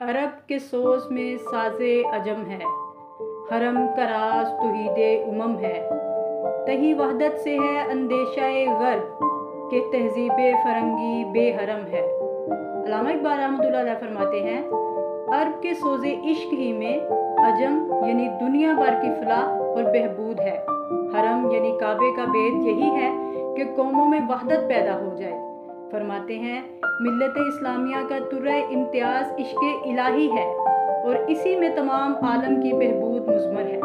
अरब के सोस में साज़े अजम है, हरम का राज तौहीदे उमम है। तही वहदत से है अंदेशाए गर्ब के तहज़ीबे फ़रंगी बेहरम है। अल्लामा इक़बाल रहमतुल्लाह अलैह फरमाते हैं, अरब के सोज़े इश्क ही में अजम यानी दुनिया भर की फलाह और बहबूद है। हरम यानी काबे का भेद यही है कि कौमों में वहदत पैदा हो जाए। फरमाते हैं, मिल्लत इस्लामिया का तुर्रे इम्तियाज़ इश्क़े इलाही है और इसी में तमाम आलम की बहबूद मुज़मर है।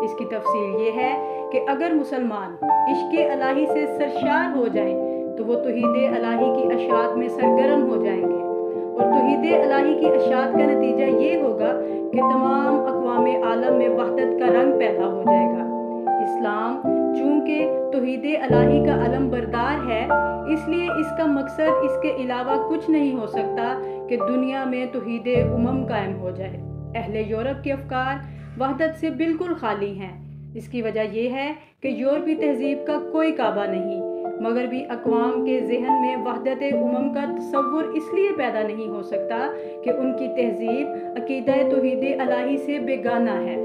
इसकी तफसील ये है कि अगर मुसलमान इश्क़े इलाही से सरशार हो जाएं तो वो तौहीदे इलाही की अशात में सरगर्म हो जाएंगे और तौहीदे इलाही की अशात का नतीजा ये होगा कि तमाम अक़वाम आलम में वहदत का रंग पैदा हो जाएगा। इस्लाम चूँकि तौहीदे इलाही का अलम बरदार है, इसलिए इसका मकसद इसके अलावा कुछ नहीं हो सकता कि दुनिया में तौहीदे उमम कायम हो जाए। अहले यूरोप के अफकार वहदत से बिल्कुल खाली हैं। इसकी वजह यह है कि यूरोपी तहजीब का कोई काबा नहीं, मगर भी अक़वाम के जहन में वहदत उमम का तसव्वुर इसलिए पैदा नहीं हो सकता कि उनकी तहजीब अक़ीदा तौहीदे इलाही से बेगाना है।